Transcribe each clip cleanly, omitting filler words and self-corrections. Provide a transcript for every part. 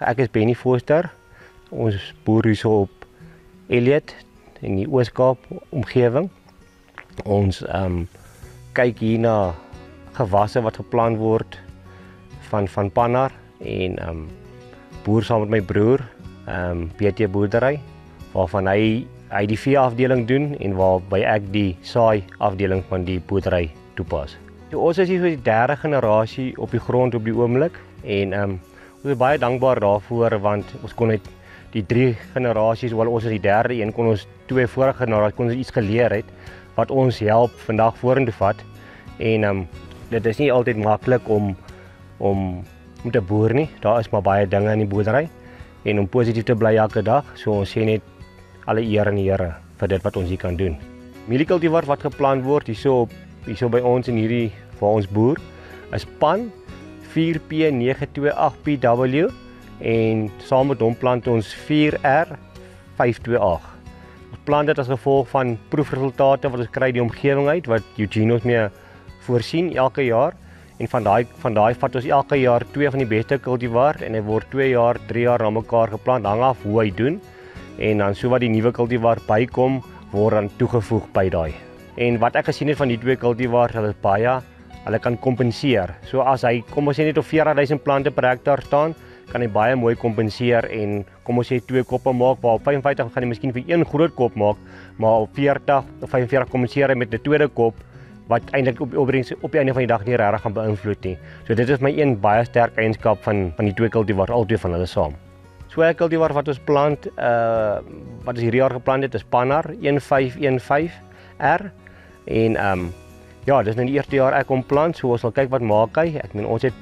Ek is Benny Foster. Ons boer hier so op Elliot in die Oos-Kaap omgewing. Ons kyk hier na gewasse wat geplant word van pannar en boer saam met my broer, BT Boerdery, waarvan hy die vee afdeling doen en waarby ek die saai afdeling van die boerdery toepas. So, ons is hier vir die derde generasie op die grond op die oomblik en ons is baie dankbaar daarvoor want ons kon net die 3 generasies, hoewel ons is die derde een, kon ons 2 vorige generasies kon ons iets geleer het wat ons help vandag vorentoe vat. En dit is nie altyd maklik om te boer nie. Daar is maar baie dinge in die boerdery en om positief te bly elke dag. So ons sê net alle eer aan die Here vir dit wat ons hier kan doen. Mieliekultivar wat geplant word hierso by ons in hierdie waar ons boer is pan 4P928PW en saam met hom plant ons 4R528. Ons plant dit as gevolg van proefresultate wat ons kry die omgewing uit wat Eugene ons mee voorsien elke jaar en van daai vat ons elke jaar 2 van die beste kultivar en hy word 2 jaar, 3 jaar na mekaar geplant hang af hoe hy doen en dan so wat die nuwe kultivar bykom word dan toegevoeg by daai. En wat ek gesien het van die 2 kultivars, hulle kan kompenseer. So as hy, kom ons sê net op 40.000 plante per hektaar staan, kan hy baie mooi kompenseer en kom ons sê 2 koppe maak, waar op 55 gaan hy miskien vir 1 groot kop maak, maar op 40 of 45 kompenseer hy met 'n tweede kop wat eintlik op die opbrengs op die einde van die dag nie regtig gaan beïnvloed nie. So dit is my een baie sterk eienskap van die 2 kultivars, al 2 van hulle saam. So 'n kultivar wat ons plant, wat ons hierdie jaar geplant het, is pannar 1515R en ja, dis nou die eerste jaar ek hom plant, so ons sal kyk wat maak hy. Ek meen ons het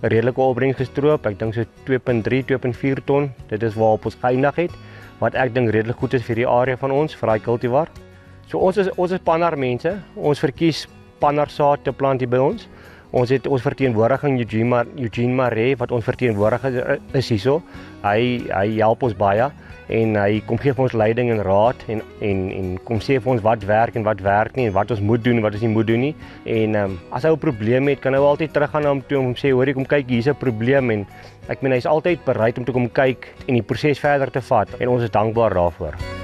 'n redelike opbrengs gestroop. Ek dink so 2.3, 2.4 ton. Dit is waarop ons geëindig het, wat ek dink redelik goed is vir die area van ons, vir daai kultivar. So ons is pannar mense. Ons verkies pannar saad te plant hier by ons. Ons het ons verteenwoordiging Eugene Maree wat ons verteenwoordiger is hierso. Hy help ons baie en hy kom gee vir ons leiding en raad en kom sê vir ons wat werk en wat werk nie en wat ons moet doen en wat ons nie moet doen nie. En as hy 'n probleem het, kan hy altyd teruggaan na hom toe en sê hoorie kom kyk, hier's 'n probleem en ek meen hy's altyd bereid om te kom kyk en die proses verder te vat en ons is dankbaar daarvoor.